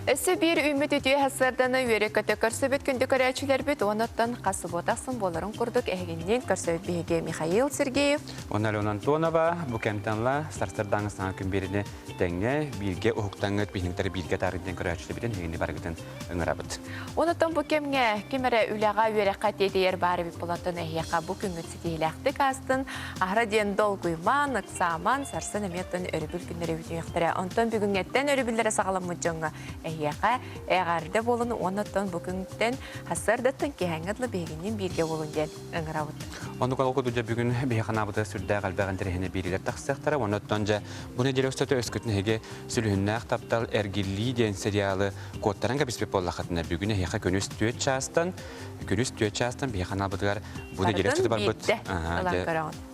Өсі бір үміт өтуе хасарданы үйері көті көрсөбет күнді көрәчілер бет, оныттан қасып отақсын боларын күрдік әгеннен көрсөбет бейге Михаил Сергеев. Оны Алена Антонова, бұл кәмтанла Старсырдаңыз саңа күн беріне тәңне бірге ұхықтаңыт бейніңтері бірге тарғынден көрәчілер бетін дегенде барғытын ұңырабыд. Оныттан бұл кемге кемері үліға үйері қатетейер бары біп болатын әйеқа бұл күнгіт сетейләқті кастын, ағыра ден дол құйман, ұқсаман, сарсын әметтің өрібіл күндері өтінектірі. Онтан бүгінгеттен өрібілдері сағалам мұджыңға әйеқа әғарды болын, оныттан бүгінгеттен хасырдаттың кехәңгідлі бейгінен бірге болын ден ұңырабыд. Оны қалғы дүлде бүгін бейхан абыда сүрді қалбаған тірехіне берілер тақсықтары. Оныттан жа бұны делі өстөті өскүтінеге сүлігінне ақтаптал әргілі ден сериалы кодтарanga биспеп боллақытына бүгін әйеқа көніз түйет частан бейхан абыдығар бұны делі өстөті бар бұд.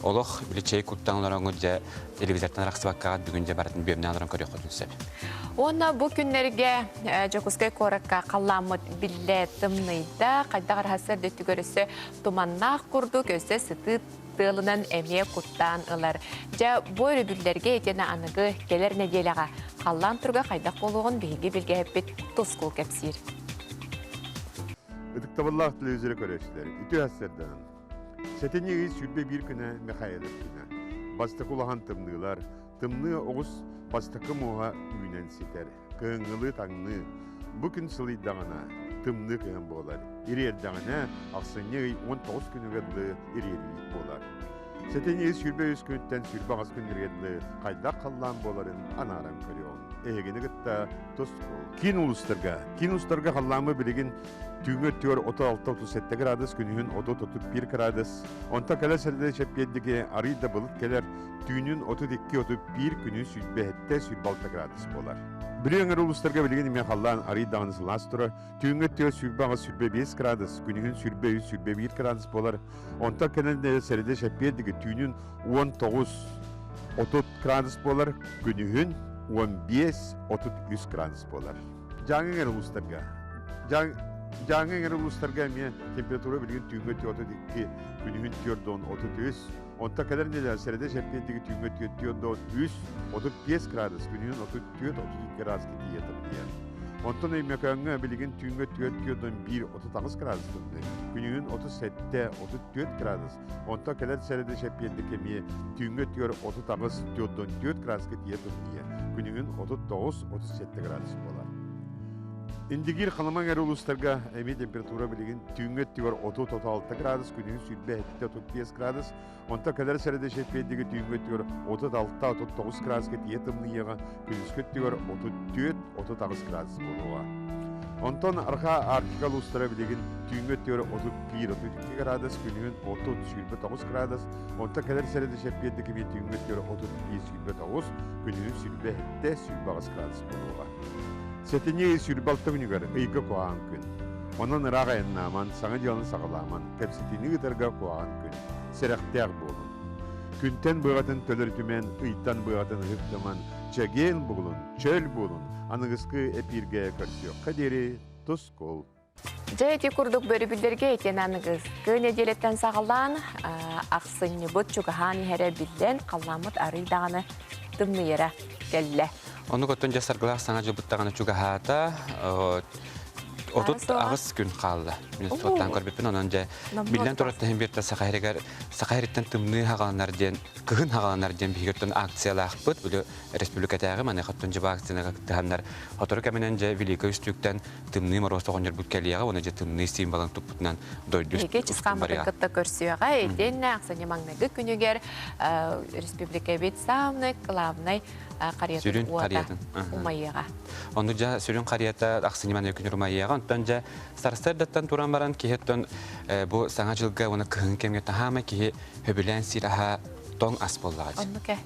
Олық білічей күттан оларыңы жа телевизордан рақсы баққағат бүгін жа баратын бөміне алырын көрек құтын сөп. Оны бұл күнлерге Жокускай қораққа қаламыд білі тымнайда қайдағар хасыр дөтті көрісі туманнақ күрді көсі сыты тылынан әме құттан ұлар. Жа бой рүбілдерге етені анығы келер неделіға қалан тұрға қайдақ болуғын бейге білге әппет тұскул кәпсір. Үтіктабыллақ телевизоры көресілер. Үті әсірдің. Сәтенеге сүрбе бір күні Михайлов күні. Бастықы ұлаған тымнылар. Тымны оғыз бастықы мұға үйінен сетер. Кыңылы таңны. Бұ күн сылыйдағына тымны күйен болар. Ирердағына ақсыне 19 күнігідлі ирерлік болар. Сәтенеге сүрбе өз күніттен сүрбе ағыз күнігідлі қайда қаллан боларын анаран көріон. Эгені гытта тосқол. Кин улустарға қалламы білеген түйіңі төр 36-37 градус, күнігін 30-31 градус. Онта кәлі сәрді шәпкендіге арыйда бұлыт келер, түйінің 32-31 күні сүрбе әтті сүрбалта градус болар. Білеңір улустарға білеген еме қаллан арыйдағын сылас тұры, түйіңі төр сүрбаға сүрбе 5 градус, күнігін сүрбе 1 градус болар. Онта кәлі сәрді шәпкендіге түйінің 19-30 градус болар, күнігін 15-33 градус болар. Жаңыңыр ұлыстарға мен температура білген түйінгі 32 күнігін 4-33. Онта кәдер нелер сәреді шәпкендегі түйінгі 4-35 градус, күнігін 34-32 градус кетейетіп. Онтан өймекаңы білген түйінгі 4-1-39 градус күнді, күнігін 37-34 градус. Онта кәдер сәреді шәпкендегі мен түйінгі 39-4 градус кетейетіп. Күнігін 39-37 градус болар. Индигир қаламан әрі ұлыстарға әме температура білеген түйінгі түйір 30-36 градус, күнігін сүрбе 35 градус. Онта кәдер сәреді шетпендегі түйінгі түйір 36-39 градус кететімні еға, күнізгі түйір 34-39 градус болуға. Онтан арқа артикал ұлыстыра білеген түйінгі түйір 31-32 градус, күнігін 30-29 градус. Онта кәдер сәреді шетпендегі мен түйінгі түйір 35-29, күнігін сүрбе 7-29 градус болуға. Сәтіне сүрбалты күнігер ұйғы қуаған күн. Оның ырақ айыннаман, саңы делін сағыламан, кәпсетіні ғытарға қуаған күн. Сәріқтәғ болын. Күнтен бұғатын төліртімен, ұйттан бұғатын ғыптыман, чәген болын, чөл болын, анығысқы әпірге көрсі. Қадері тұс қол. Жайты күрдік бөрі білдерге етен анығысқы неделеттен сағылан, ақсыны бұд чүгіғаны әрі білден қаламыд арыйдағаны дымны ері келі. Оны көттен жасарғылақ саңа жылбыттағаны чүгіғата, отут ағыз күн қалды. Мен соттан көрбеппін, онын жа білден тұраттығын берді сақайреттен тымны хағаланар ден, күн хағаланар ден бейгерттен акциялақ бұд. Бұлі республикатағы маны қаттын жыба акцияны қақтығандар. Отыры кәменен жа велика үстіктен тымны мороз тоғынер бұд кәлияға, оны жа тымны символын тұқпытынан дойды үст. Еге чысқамыры күтті көрсіуіға, еден ақсыне маңнағы күнігер республика бет сауны, главный қариятын уата умайыға. Оны жа сүрін қарията ақсынеман өкінер умайыға. Онтан жа Старсырдаттан туран баран кейеттен бұл саңа жылға оны күхін кемгеттен хама кейі хөбілен сираға тоң ас боллағыз. Оннуке?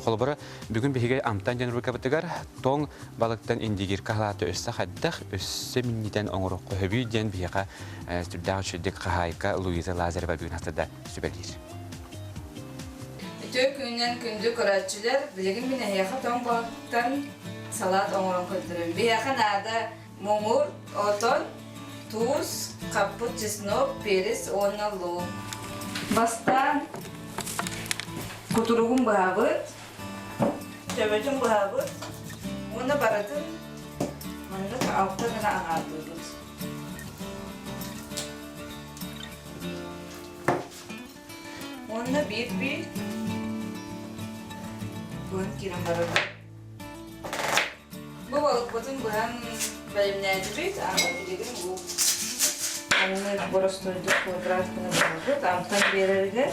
Қолыбыры бүгін бігеге амтан жәнір бұқабытығар тоң балықтан индигер қағалаты өссі қаддық өссі міннеден оңырыққы хөбейден бігеға сүрдағы шүрдік қағайқа Луиза Лазарева бүгін астыда сүбәлдер. Тök günden gündü kuratçılar bilgin bir nehiyaka ton balıktan salat oğuran koydurum. Bir yakın ağda mumur, oton, tuz, kaput, cisnop, peris, onalı. Bastan kuturuğun bahabıt, tövecin bahabıt, ona baratın Ondan altta gana ağardıyız. Onda bir bugün kirim barı. Bu balık batın bu hem bölümlerdi bir ama dedim bu. Onu borosturduk, fotoğrafını bulduk. Amtan verirdi.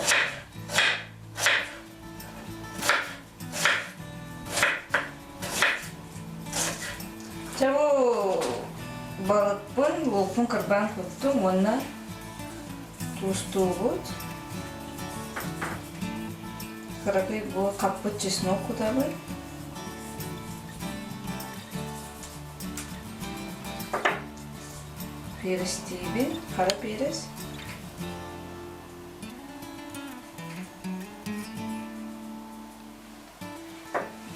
Çabu balık pun, lupun kırban tuttum. Ona tuz tuğut. Kırapı bu kapı çesnok kutabı. Peres tibi, kara peres.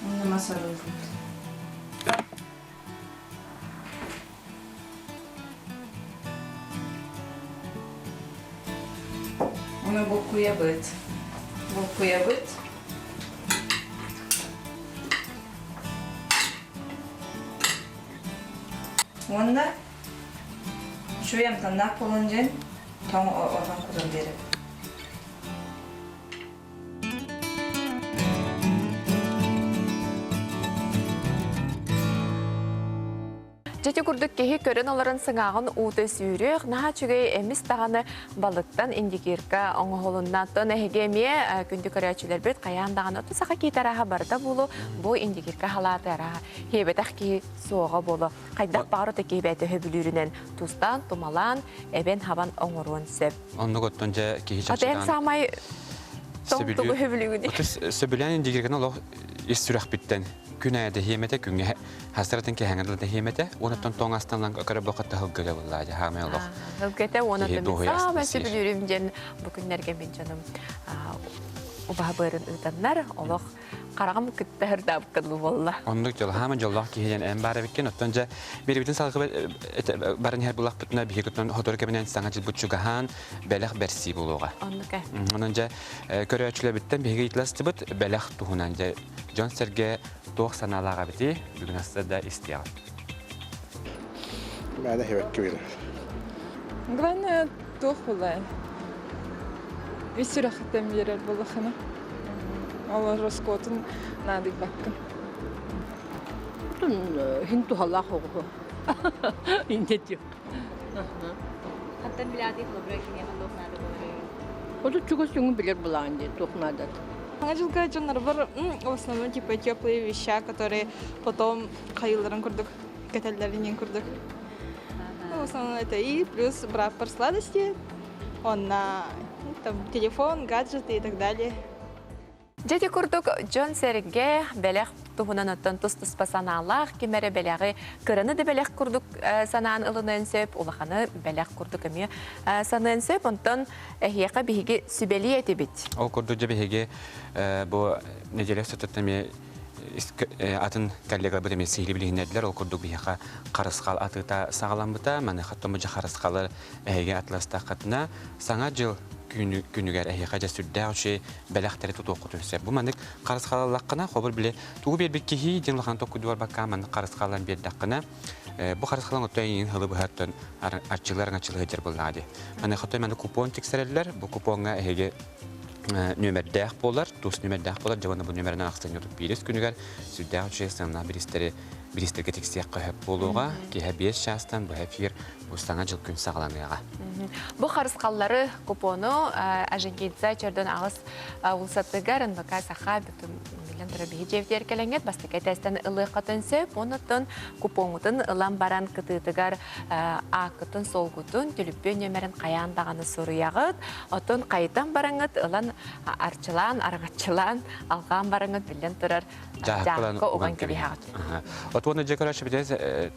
Onu masala tut. Onu bokuya bıt. Bokuya bıt. Onda şu yamtan nak olunca tam oradan kuzum verir. Жете күрдік кеһи көрін оларын сыңағын уты сүйрек, наға чүгей эмис тағаны балыктан индикирка оңғолуннаттан әхегеме күнді көрәчілер бет қаяндаған оты сақа кейтараға барда болу, бұл индикирка халатыраға, хебетақ кей соға болу. Қайдақ бағырыты кейбәті хөбілерінен тустан, тумалан, әбен хабан оңыруын сөп. Онны көттен жа кейі Атайық самай тоңтығы хөбілігіне. Сөбілен индикирканы олық ес-сүрәқ біттен. Күнәді хемете, күнге хасыратын ке хәңгірлді хемете, онаттан тоң астанлан көкірі бұқытты хылгылы болады, хағымай олық. Хылгыты, онаттан сама сөбілерім жен бүкіндерге мен жаным ұбаға бұрын ұтанлар, олық қарағым күттір дабы қыдлы болла. Ондық жол, хамын жоллақ кейден ән бары беккен, оттан жа бері бітін салғы барын әр бұлақ бұтына бейі күттін хотор кәбінен саңа жыл бұтшуғахан бәләқ бәрсі болуға. Ондық ә? Онын жа көрі өчілі біттен бейге итласты бұт бәләқ тұхынан жа Джон Серге тоқ саналаға біті бүгін асты да істияғы. Мәді хебек кебелі. Главное, тоқ болай. Весі рақыттан берер болықыны. Алла роскотын надық баққын. Хин тухаллах оғу. Интет yok. Hatta biladet lo bırakın ya doknadı böyle. O da çok üstünü bilir bulan diye тухнаdat. Ангелка Джонар бар, в основном типа теплые вещи, которые потом кайыларын курдук, кетеллеринен курдук. В основном это и плюс браппер сладости, он на там телефон, гаджеты и так далее. Жете күрдік Джон Серге бәләқ тұғынан оттан тұс-тұспа саналақ, кемәрі бәләғі кіріні де бәләқ күрдік санаан ылынан сөп, олақаны бәләқ күрдік әме санаан сөп, онтан әхияқа бейге сүбәлі әті бет. Ол күрді жа бейге бұл неделе сөттіме атын коллега бұд әме сейлі білігін әділер, ол күрдік бейге қарысқал атыта сағалан бұта, мәні қаттымы жа қарысқалы әйге атласта қатына саңа жыл күнігер әйеқа жа сүрді әуші бәләқтері тұт оқытын сөп. Бұл мәнік қарысқалалаққына қобыр біле туғы бер бір кейі денліған тоқ күдуар баққа мәнік қарысқалан бердіққына бұл қарысқалан ұттайын ғылы бұғаттын арчыларын ачылығы дер болады. Мәнік ұттай мәнік купон тексерелілер, бұл купонға әйге нөмірдәқ болар, тұс нөмірдәқ болар, жауаны бұл нөмірінен ақсын өтіп берес күнігер сүрді әуші саңна бірістерге тексияққа хөп болуға, кейі 5 шастан бұл әфир бұл саңа жыл күн сағаланғаға. Бұл қарысқалары купону аженкетза черден ағыз ұлсаттығар НВК сақа бүтін миллион тұры бейі жевдер келеңет, бастықай тәстен ұлы қатын сөп, онытын купоңытын ұлан баран күтітігар ақытын солғытын түліппен нөмерін қаяндағаны сұрыяғыт, отын қайдан бараңыт, ұлан арчылан, арғатчылан, алған бараңыт миллион тұрар жаққы оған кебе ағыт. Оны жекарашы бідез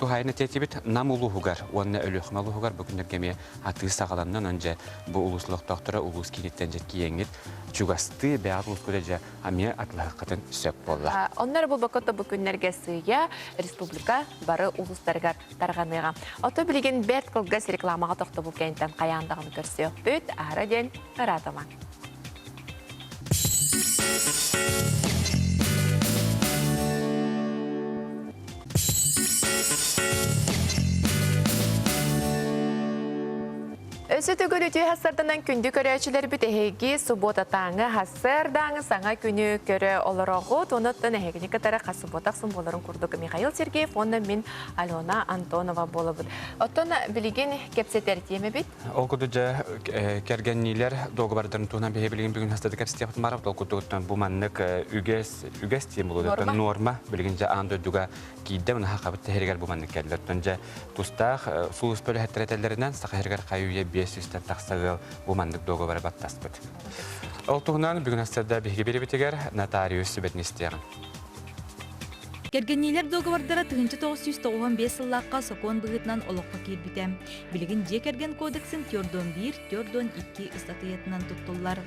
тұхайны тетебет нам ұлығығар, оны өліқма ұлығығар бүгіндергеме аты сағаланнан önce bu ulusluk doktora ulus kinitten jetki yengit çugastı beyaz ulus koleje amiye atlahaqatan söp boldu. Onlar bu bakıta bu günlerge sığıya Respublika barı uluslarga tarğanıga. Oto bilgin bet kılgaz reklamağa toxta bu kentten qayandağını görsüyor. Büt araden aradıman. Өсі түгіл үті хастарданан күнді көрәчілер біт әйгі суббота таңы хастар даңы саңа күні көрі оларығы тоныттын әйгіні катара қасыботақ сұм боларын күрдік. Михаил Сергеев, онна мен Алена Антонова болыбыд. Оттон білеген кепсетер теме бит? Ол күді жа кәргеннелер доғы бардарын туынан бейе білген бүгін хастарды кәпсет яқтын барып, ол күді өттен бұл маннық үгес тем болуды. Норма білген жа аңды өдіға кейді, мұны хақабытты әрігер бұл маннық кәлді. Өттен жа тұстақ сұлыс бөлі әттіретелерінен сақы әрігер қайуе 500 тақсағыл бұл мандық доғы бары баттас бұд. Ол тұғынан бүгін астарда бейге бері бітігер нотариус сөбетін істеғін. Кергеннелер договардара 1995 сыллаққа сокон бұғытынан олыққа кербітем. Білігін же керген кодексін тёрдон 1, тёрдон 2 ұстатыетінен тұттылар.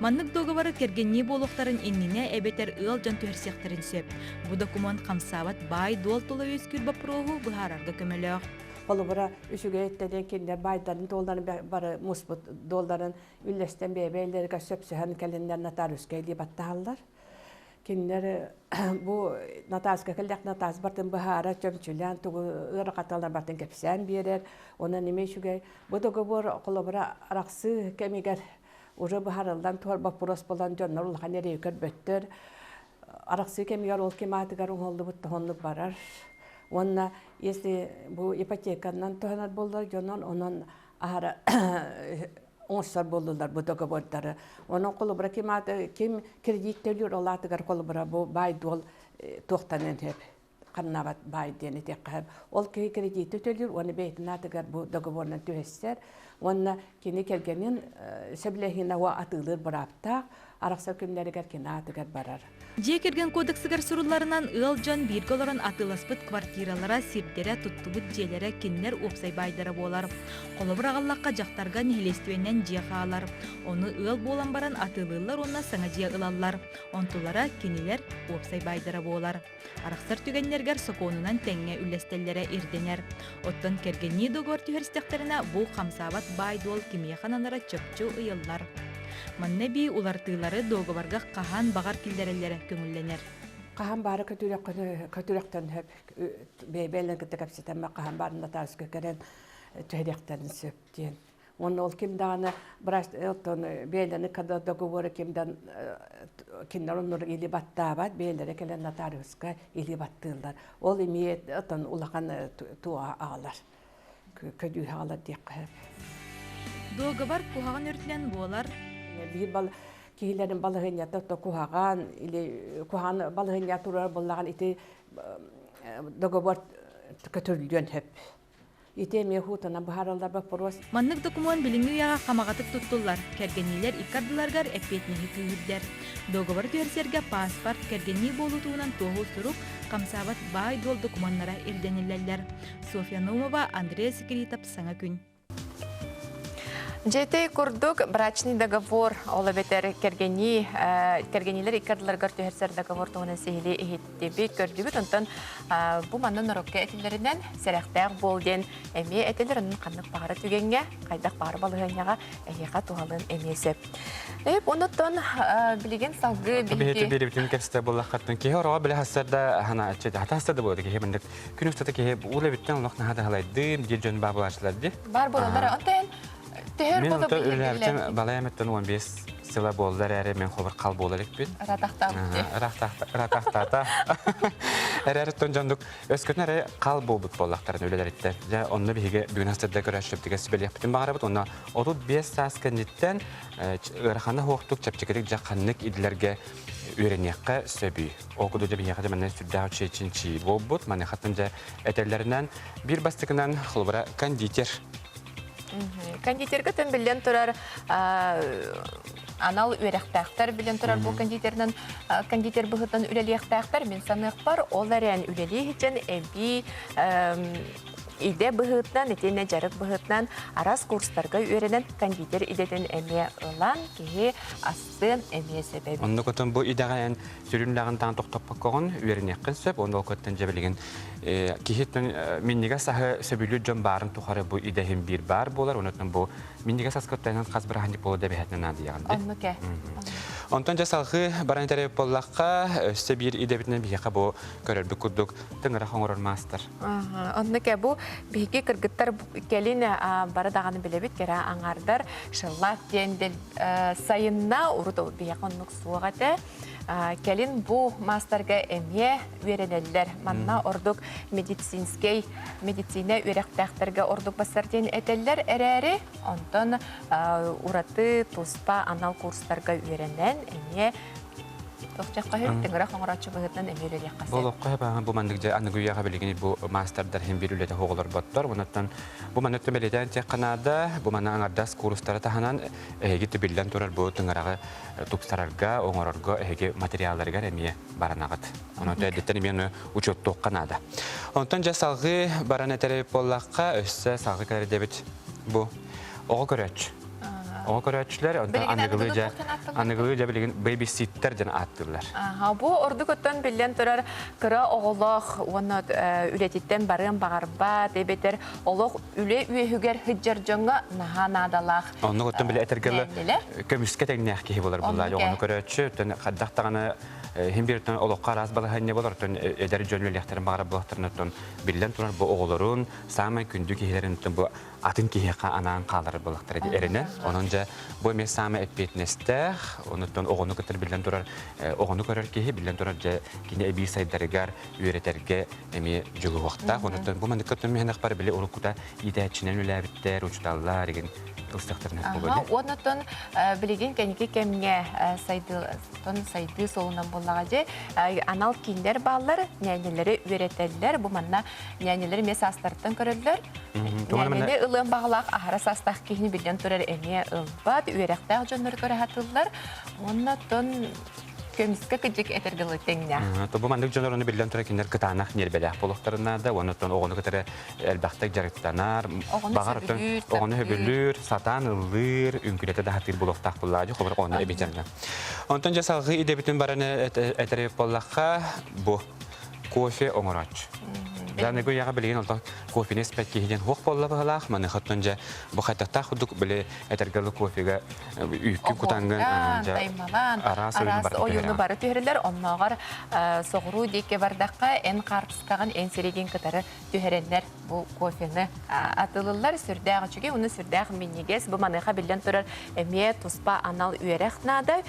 Маннық договары кергенне болуқтарын енніне әбетер ұл жан түрсектерін сөп. Бұ документ қамсабат бай дуал толы өскүр бапырығы бұхарарға көмеліғ. Kolubura üçüge etteden kinder baydarın dolların barı musbut dolların üllesten beylerine söpsühen kelinler notariuska diye battahallar. Kinder bu notariuska keldak notarius bartın bahara çömçülen tuğu ırqatalar bartın kepsen birer ona nime şüge bu dogovor kolubura araqsı kemiger uru baharaldan tor bapuros bolan jonlar ulhan ere yükür böttür. Araqsı kemiger ol kematigar oldu bu tonluk barar. Onunla, если bu ipotekadan tohanar bollar, onun ahara onsar bollar bu dogovorları. Onun kolubra kim kredit tölyür olatıgar kolubra bu baydol tohtanen hep. Kannavat baydeni tekhab. Ol ki kredit tölyür onu beytinatıgar bu dogovordan tühesser. Onunla kini kelgenin seblehine va atılır bırapta. Araqsa kümleriger kini atıgar barar. Же керген кодексігер сұруларынан ыл жан бирголарын атыласпыт квартиралара сирдері тұттыбыт желері кеннер опсай байдары болар. Қолыбыр ағаллаққа жақтарға нехелестуенен жеға алар. Оны ыл болан баран атылылар, онына саңа же ылалар. Онтулара кенелер опсай байдары болар. Арақсар түгенлергер соконынан тәңе үлестелері ирденер. Оттан кергенне доғыр түхерстектеріне бұл қамсабат байдуол кемияхананара чөпчу ыйыллар. Маннеби улартылары доғыбарға қахан бағар келдерелері көңілленер. Қахан бары көтіректен хөп бейлен кітті кәпсетәмі қахан барында тағыз көкерен түйректерін сөптен. Оны ол кемдағаны біраз бейлені қада доғыбыры кемдер оныр елі баттабад, бейлері келен нотариуска елі баттылар. Ол емейет улақан туа ağlar. Көдүй ağlar дек қап. Доғыбар кухаған өртлен болар. Bir bal kihilerin balığınyatı da kuhagan ile kuhan balığınyatı turar bollagan iti dogovor kötürlüğün hep. İti mehutana baharallar baporos. Manlık dokumen bilingi yağa kamagatık tuttular. Kergeniler ikardılargar epetnehi kıyırder. Dogovor tüherserge pasport kergeni bolutuğunan toğu surup kamsavat bay dol dokumenlara irdenillerler. Sofya Nomova, Andrei Sekretap, Sana gün. Жетей курдук брачный договор олабетер кергенилер икардыларгар төһәрсәр договор тугынан сехили эхиттеби көрдүбүт онтон бу маннан орокка этилеринен сәрәхтәк болден эми этилеринен каннык багара түгенге кайдак багар балыгыняга эхига тугалын эмесе. Онтон билеген салгы бихти бирибитин кепсте болла хаттын ки хора биле хасарда хана ачыда хатасда болды ки хемендик күнүстө ки улабиттен лохна хада халайды дижон бабалачларды бар болалар онтон Мен ұлты үләбітен балаяметтен 15 сыла болдар әрі мен қобыр қал болар екпен. Ратақтата. Әрәріттен жандық өскөтін әрі қал болбыт болақтарын өлелер етті. Онны бігі бүгін астырда көрәшіліптіге сүбелі екпітін бағара бұд. Онна 35 сас кәнеттен ұрақаны хоқтық чәпчекерік жақанлық иділерге үйренеққа сөбүй. Оқыды жа бейеқі жәмінен сүрді әуче чинчи болбыт. Маны қаттын жа әтәлерінен бір бастықынан қылбыра кондитер. Кондитерге төн билен турар анал үрәхтәхтәр билен турар бу кондитернен кондитер быгытын үлелиәхтәхтәр мен санык бар оларен үлели һичен эби иде быгытнан этене жарык быгытнан арас курстарга үйренен кондитер идетен эме ылан ки астын эме себеби. Онда көтөн бу идаган сүрүнләгән тан токтоп калган үйренеккән сөп онда көтөн җәбелеген кихеттен миннигә саһы сөбүлү җон барын тухары бу идәһин бир бар булар онытын бу миннигә саскыттан казбыр ханди булды дип әйтнән адыяган. Оннуке. Онтон жасалгы баран тере боллакка өстө бир идебитне бияка бу көрөр бу курдук тыңыра хоңорор мастер. Оннуке бу биһиги кыргыттар келин бары даганы билебит кера аңардар шыллак дендел сайынна урут бияқоннук сугате келин бу мастерга эмие веренеллер манна ордук медицина үректахтерге ордук басарден этеллер эрери онтон ураты туспа анал курстарга веренен эмие Тохчакка хеттеңгәр хаңрачы быгытнан эмелер яккасы. Болокка бу мандык же аныгуяга билгени бу мастердар хем бирүлете хоголор боттор. Онаттан бу манаттан беледен тек канада бу мана аңардас курстары таханан эге тибилден турар бу тыңарага тупсарарга, оңорорго эге материалларга эмие баранагат. Онотта деттен мен учетток канада. Онтан жасалгы барана тереп боллакка өссө салгы кер дебит бу ого көрөч. Ого көрөчлөр аныгылы жа билген бейбиситтер жана аттылар. Бу ордуготтон билен турар кыра оголох оны үлетиттен барын багарба дебетер олох үле үйөгөр хыджаржонга наханадалах. Онуготтон биле этергеле көмүскө тегнех ки болар булар. Ого көрөчү тен каддактаганы химбиртен олокка раз балаханне болар тен эдер жөнлөлектерин багарып булактырнытын билен турар бу оголорун самай күндү киһилерин бу атын киһека анан калар булактыр эрене. Онунжа бу месаме этпетнестер, онуттан огону кытыр билен турар огону көрөр киһи билен турар же кине эби сайдаргар үйрөтерге эми жогу вакытта. Онуттан бу мандыкатын мехнат бар биле урукута идәчинен үләбиттер учталлар деген устактырны болгон. Онуттан билеген кенеке кемге сайды солунан боллага же анал киндер баллар нәнелери үйрөтеллер. Бу манна нәнелери месастыртын көрөллөр. Нәнелери ылын баглак ахара састак киһини билен турар эме ылбат үйрәктәг жоннор көрәһәтилләр. Оннан көмүскә киҗек этергеле теңнә. Бу мандык жонорны билен турар киндер кытанак нербеләх булыктарында, оннан огону кытыры элбәхтәк жарыктанар, багартын огону хөбүлүр, сатан ылыр, үңкүләтә дә хатыр булыктак буллар, хәбәр огону эбитәнә. Онтан жасалгы идебитен бараны этереп боллакка бу кофе оңорач. Даны гуяга билген олта кофене спекки хиден хок болла балах, маны хаттанжа бу хатта худук биле этергеле кофега үйкү кутанган арас оюну бары төһрелер, оннагар согру дике бардакка эн картыскаган эн сереген кытары төһрелер бу кофени атылылар сүрдәгы чөге, уны сүрдәг миннегес бу маныга билен турар эме туспа анал үйрәхнада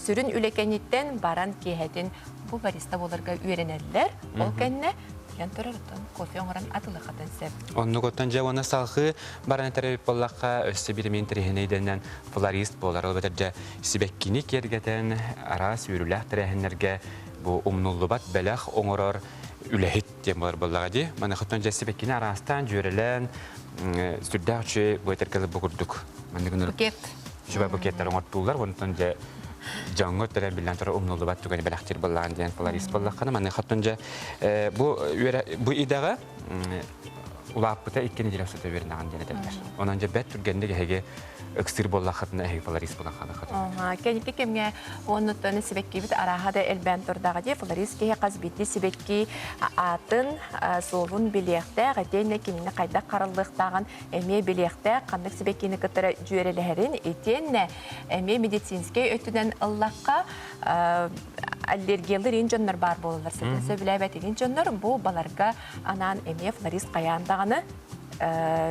сүрүн үлекениттен баран киһетин бу бариста боларга үйренелер. Ол кенне янтырыртын кофе оңран атылы хатын сеп. Оннуготтан жавана салгы баран тереп боллакка өссө бирмен терехинейден флорист болар. Албетте сибеккини кергетен арас үрүләх терехинерге бу умнуллубат белах оңорор үлехит дем бар боллага ди. Мана хаттан сибеккини арастан жөрелен сүрдәче бу этергеле бугурдук. Мандыгын букет. Жуба букеттер оңортуулар, онтан жаңгы терен билен тора умнулу бат түгәне беләхтер булган дигән флорист булган. Маны хаттанҗа бу идага улапта икене дирәсәтә бернәгән дигән. Онанҗа бәт түргәндәге һәге экстер буллахатны һәге флорист булган хатын. Кенеке кемгә оннуттан сибекки бит арахада элбән тордагы ди флорист ки кыз бит сибекки атын солун билектә гәтенне кинне кайда карылыктаган эме билектә кандык сибеккине кытыры җүреләһәрен этенне эме медицинская өтүдән Аллахка аллергиялы ринҗоннар бар булалар. Сәбәбе биләбәт ринҗоннар бу баларга анан эме флорист каяндаганы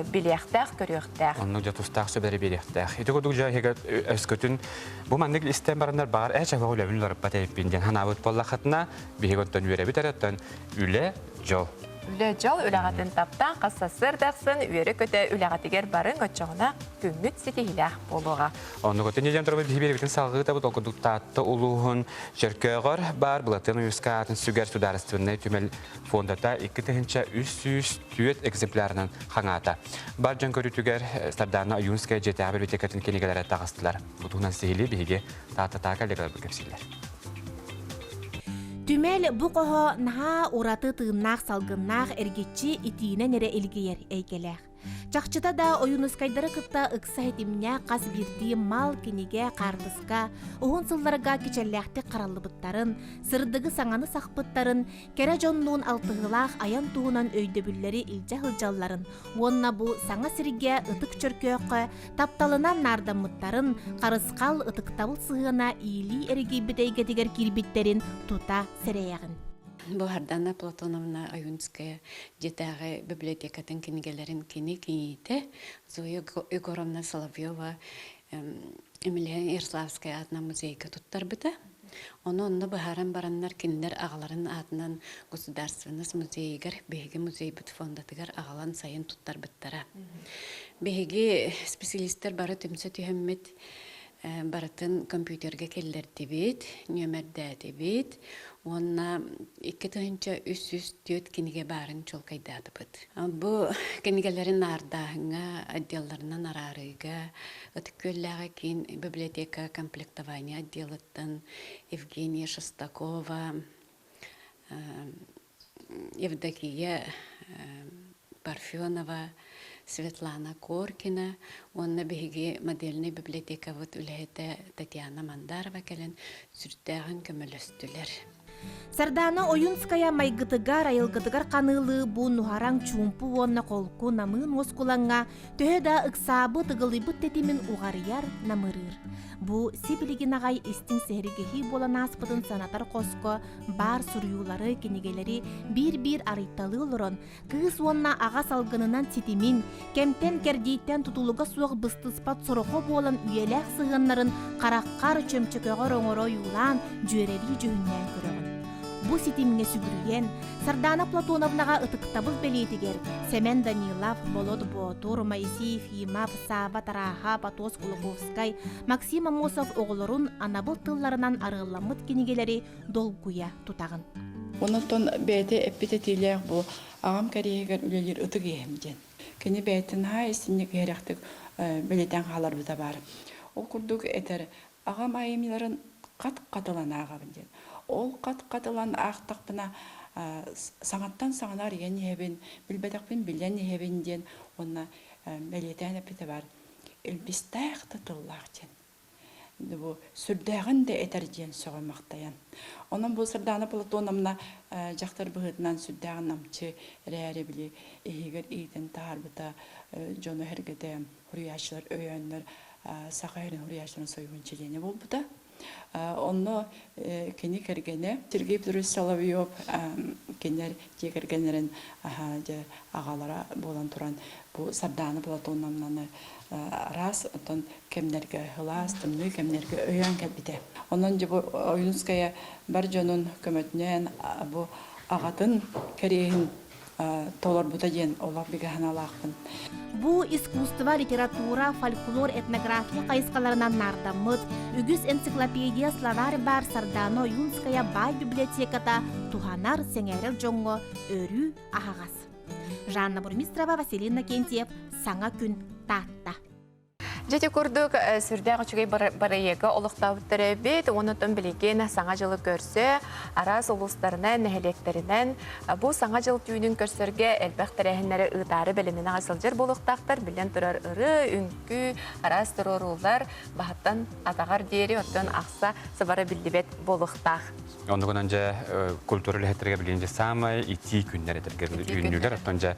билектәк көрөктәк. Онны жатустак сөбәре билектәк. Итеге дуҗа һәгә эскөтүн бу мандык истән барандар бар. Әчә гөләбин ларып батайып биндән ханабыт боллахатна бигонтан юре битерәттән үле жол. Үле жол үләгәтен таптан кассасыр дәсен үере көтә үләгәтигәр барын гочагына күңүт ситилә булуга. Онны көтен җәм торып биребитен салгы табы толкудукта улуһун җеркәгәр бар булатын юскатын сүгәр сударственный түмел фондата 2300 түйет экземплярынан хаңата. Бар җан көрүтүгәр Стардана Юнская җетәбер битекәтен кенегәләр тагыстылар. Бутунан сихили биге тата калегәр бекәсилләр. Түмәл бу кого наха ураты тыыннак салгыннак эргечи итине нере илгейер әйкеләк. Чакчыта да оюнускайдары кытта ыкса хетимне кас бирди мал кинеге картыска, угун сылларга кичелләхте караллыбыттарын, сырдыгы саңаны сакпыттарын, кере жоннуун алтыгылак аян туунан өйдөбүлләри илҗа хылҗалларын, онна бу саңа сирге ытык чөркөккө, тапталынан нардамыттарын, карыскал ытыктабыл сыгына ийли эрги битейге тигер кирбиттерин тута сереягын. Бу Хардана Платоновна Аюнская детаға библиотекатын кинигелерин кините, Зоя Егоровна Соловьева Эмилия Ярославская атына музейга туттар бита. Онны бахаран бараннар киндер ағаларын атынан государственный музейгер, беги музей бит фондатыгар ағалан сайын туттар биттара. Беги специалисттер бары түмсө түйөммет баратын компьютерге келлер дебет, нөмердә дебет, онна 2-300 киниге барын чолкайдады бит. Бу кинигелерин ардагыңа, отделларынан арарыга, өткөлләгә кин библиотека комплектования отделыттан Евгения Шестакова, Евдокия Парфенова, Светлана Коркина, онна беги модельный библиотека вот үләһәтә Татьяна Мандарова келен сүртәгән көмөлөстүләр. Сардана Оюнская майгытыгар айылгытыгар канылы бу нухараң чумпу онна колку намын оскуланга төһөда ыксабы тыгылыбыт тетимин угарыяр намырыр. Бу сибилигин агай истин сехригехи болан аспытын санатар коско бар суруюлары кинигелери бир арыйталы олорон кыз онна ага салгынынан ситимин кемтен кердиттен тутулуга суак быстыспат сорохо болан үйелек сыгыннарын караккар чөмчөкөгөр оңоро юлан жүйерели жөһүннен көрөгөн. Бу ситимге сүгүрүйен Сардана Платоновнага ытыктабыз белетигер Семен Данилов, Волод Ботур, Моисеев, Имав, Саба Тараха, Патос Кулуковскай, Максим Амосов оголорун анабыл тылларынан арыламыт кинигелери долгуя тутагын. Онотон бәйте эпитетилер бу агам кариегер үлелер ытык емден. Кені бәйтін ха есіннік еректік белетен қалар бұта бар. Ол күрдік әтер агам айымларын қат-қатылан ағабынден. Ол қат-қатылан ақтақпына саңаттан саңанар ен ебен, білбәдақпен білен ебенден, онна белетен әпеті бар. Үлбістәқті тұллақтен. Бұл сүрдәғін де әтәрден соғымақтаян. Onun bu Sardana Platonovna jaqtar bıhıdından sürdağın namçı rəri bili ehiger eğitin tarbıta jonu hergede huriyaşlar öyenler saqayrin huriyaşların soygun çeleni bol bu da. Onu keni kergene Sergey Petrovich Solovyov kenler jekergenlerin ağalara bolan turan bu Sardana Platonovna'nı ras ondan kemlerge hılas tümlü kemlerge öyen kelbide. Onun bu Oyunskaya Barjonun kömötünen bu ağatın kerehin tolar butajen olaq bigahanalaqpın. Bu искусство, литература, фольклор, этнография кайыскаларынан нардамыт, үгүс энциклопедия словарь бар Сардана Оюнская бай библиотеката туханар сеңерел жоңго өрү ахагас. Жанна Бурмистрова, Василина Кентьев, Саңа күн татта. Жете көрдік сүрдәғі чүгей барайығы олықтауыттары бет, онытын білеген саңа жылы көрсе, арас ұлыстарынан, нәхелектерінен бұл саңа жыл түйінің көрсерге әлбәқтірәхінлері ұйтары білімін ағасылжыр болықтақтар, білен тұрар ұры, үнкі, арас тұрар ұлдар, бағыттан атағар дейірі оттан ақса сыбары білдібет болықтақ. Ondan önce kültürel hətlərə bilince samay iti günlər edərgər ünlülər onca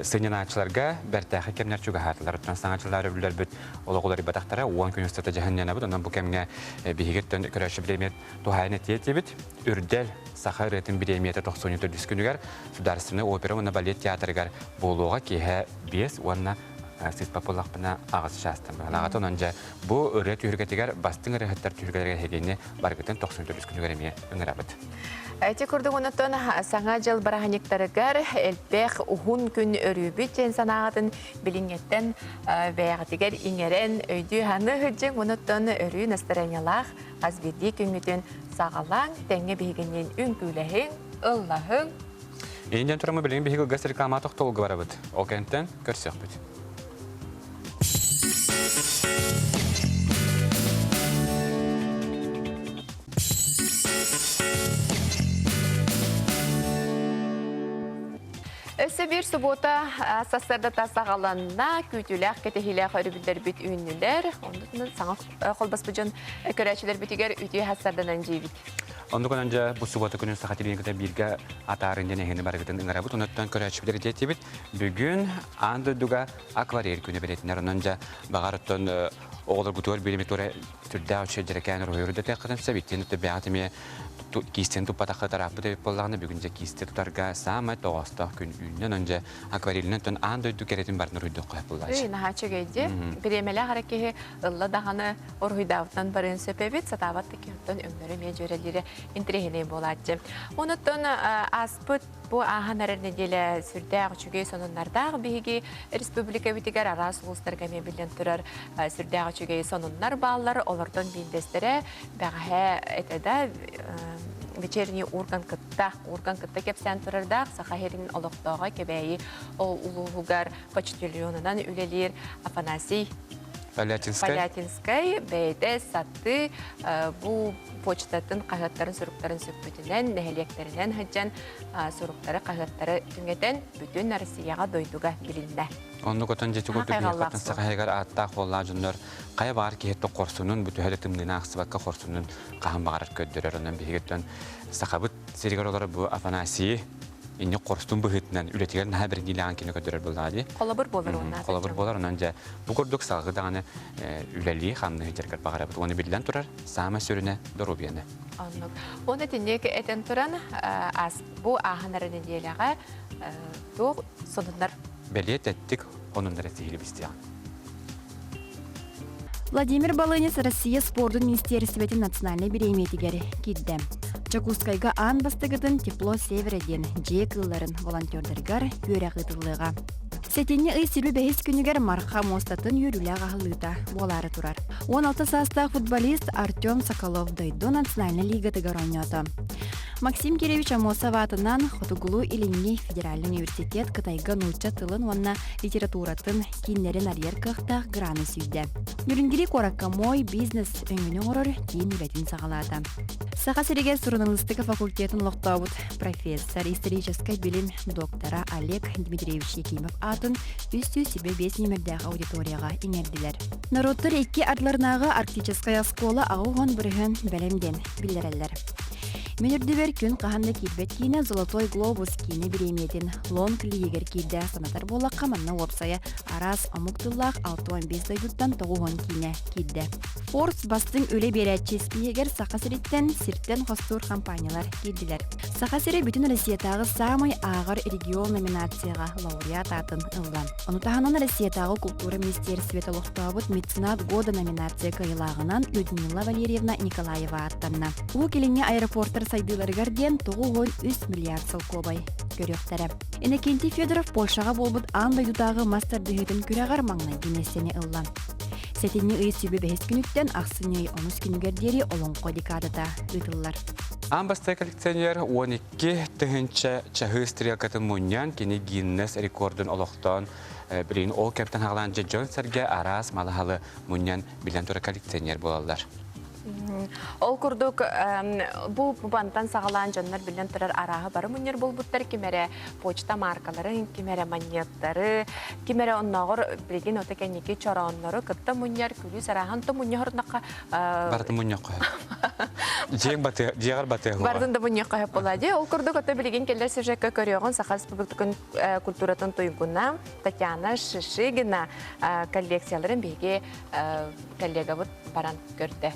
sınyanatçılarga bərtəxi kəmlər çox hartlar oturan sanatçılar bilər bit olaqlar ibadətlərə 10 gün stratejiyanə bit ondan bu kəmə bihigetdən körəşə bilmət tohaynet yetibit ürdəl saxaretin bilmətə 97 diskünülər sudarsını opera və balet teatrıgar boluğa ki hə biz ona siz populaqpına ağız şastım. Lağatan önce bu öğret yürgetiger bastın öğretler türgülere hegeni bargıtın 94 diskünügerəmiyə öngərəbit. Әйте күрдік онытын саңа жыл бараханиктарыгар әлбәқ ұғын күн өрүбіт жән санағатын білінгеттен бәяғатыгер иңерен өйді ханы хүджен онытын өрі настаранялақ азбеди күнгітін сағалаң тәңе бейгенен үңкіләхің, ұллахың. Eyінден тұрамы білген бейгі ғас рекламатық толғы барабыд. Ол кәнттен көрсек бұд. Өсі бір сұбота састарда тасағаланна күйтіләқ кетехиләқ өрібілдер бүт үйінілер. Ондығынан саңа қолбас бұжын көрәчілер бүтігер үйті хастарданан жейбіт. Ondan önce bu subota günün saatiliğine kadar birge atarından ehini bargıtın ıngarabıt. Ondan körəçiblər jetibit. Bugün andı duga akvaryel günü biletinler. Ondan önce bağırıttan oğlar gütüyor bilimetora türdə uçacırken rüyürdə təqdim səbitini də bəatimiyə кистен тупатақы тарапы деп болғаны бүгінде кисте тұтарға самай тоғастақ күн үйінен önce акварелінен төн аң дөйді керетін барын ұрыйдық қойып болдайшы. Наха чөгейде, біремелі қаракеге ұлла дағаны ұрғыдауытан барын сөпебет, сатаватты кемттен өмірі мен жөрелері интригеней болады. Онытын аспыт bu ahanların nedeli sürdağ çüge sonunlardag bihigi Respublika bittigar aras uluslarga mebilen turar sürdağ çüge sonunlar bağlar olardan bindestere bağa etede вечерний орган кытта кепсен турардак сахахерин олоктоога кебеyi ол улуугар почтальонунан үлелер Афанасий Палятинскай бейде сатты bu почтатын қағаттарын сұруқтарын сөппетінен, нәхелектерінен хаджан сұруқтары қағаттары түнгетен бүтін Россияға дойдуға келінді. Onu көтін жеті көрді бейқатын сақайығар аттақ олла жүнлер қай бағар кейетті қорсунun, бүті әлі тымдына ақсыбатқа қорсунun қағын бағарар көддірер. Онан бейгеттен сақабыт серігер олары бұл Афанасий inni qorstun bıhıtından ületiler naha bir dilan kine götürür buladi. Kolabır bolar onlar. Kolabır bolar onunca bu kurduk salgı dağını üleliği xanlı hücerker bağırabıt. Onu bilden turar sama sürüne doğru bir yana. Anladım. Onu dinleyek eten turan bu ahanların diyelega doğ sonunlar. Beliyet ettik onunlara sihili bistiyan. Владимир Балынец Россия спордун министерстветін национальный береметигері кидді. Чакускайга ан бастығытын тепло севереден жек ылларын волонтердергар көрі ғытылыға. Сетенне ый сирбі бәйіз күнігер марқа мостатын юрюля ғалыта болары турар. 16 састағы футболист Артем Соколов дойду национальный лигатыгар ойнады. Максим Киревич Амосов атынан Хотугулу Илинни Федеральный университет Кытайга нуча тылын онна литературатын киннерин арьер кыхта граны сүйді. Нүрінгері кораккамой бизнес өңгіні орыр кейін үлетін сағалады. Сақа сереге журналистика факультетін лоқтауыт профессор исторический билим доктора Олег Дмитриевич Якимов атын үстü себе бес немердегі аудиторияға иңерділер. Народтар екі адларнағы арктическая скола ағуғын бірігін бәлемден білдерелер. Менердівер күн қағанда кирбет кейіне Золотой глобус кейіне біреметін лонг лигер кейді санатар бола қаманна опсая арас амуктыллақ 6-15 дайдуттан тоғуғын кейіне кейді. Форс бастың өлі берәтчес бейегер сақасыреттен сирттен қостур компаниялар кейділер. Сақасыры бүтін Россиятағы самай ағыр регион номинацияға лауреат атын ылдан. Онутағынан Россиятағы культура министерстветі лоқтауыт меценат года номинация кайылағынан Людмила Валерьевна Николаева аттанна. Ол келіңе аэропорттар сайдыларыгар ден 9,3 миллиард сылкобай көріқтері. Энекенти Федоров Польшаға болбыт андайдудағы мастер дүйетін күрәғар маңнан кенесені ыллан. Сетенне үй сүйбі бәйіз күніттен ақсыней 10 күнігердері олонқо декадата үтіллар. Амбастай коллекционер 12 түхінші чахы стрелкатын мұньян кені Гиннес рекордын олықтан білейін ол кәптен ағылан Джон Сәрге арас малахалы мұньян білен тұры коллекционер болалар. Ол күрдік бұл бантан сағалан жандар білен тұрар араға бары мүнер болбуттар кемере почта маркалары, кемере монеттары, кемере оннағыр білген өте кәнеке чаранлары күтті мүнер күлі сарағын тұ мүнер орнаққа барды мүнер қойып. Жеғар баты қойып. Бардын да мүнер қойып болады. Ол күрдік өте білген келдер сержекке көріғын Сақа Республикатын культуратын тұйгына Татьяна Шишигина коллекцияларын бейге коллега бұд баран көрді.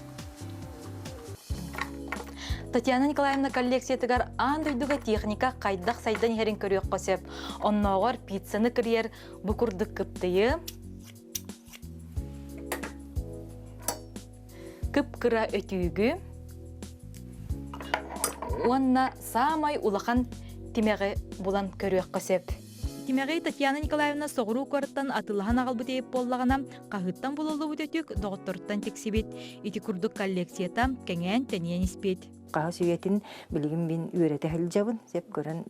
Татьяна Николаевна коллекциятыгар андойдуга техника қайдақ сайдан херин көріөк қосеп. Онноғар пиццаны кірер бұкурдық кыптыйы. Кып-кыра өтүйгі. Онна самай улахан тимеғі бұлан көріөк қосеп. Тимеғей Татьяна Николаевна соғыру көріттен атылыған ағыл бұтейіп боллағына қағыттан болылы өтетік доғыттырттан тексебет. Ити күрдік коллекцията кәңен тәнен іспет. Qağı süyetin bilgin bin üyerete hılcabın, sep gören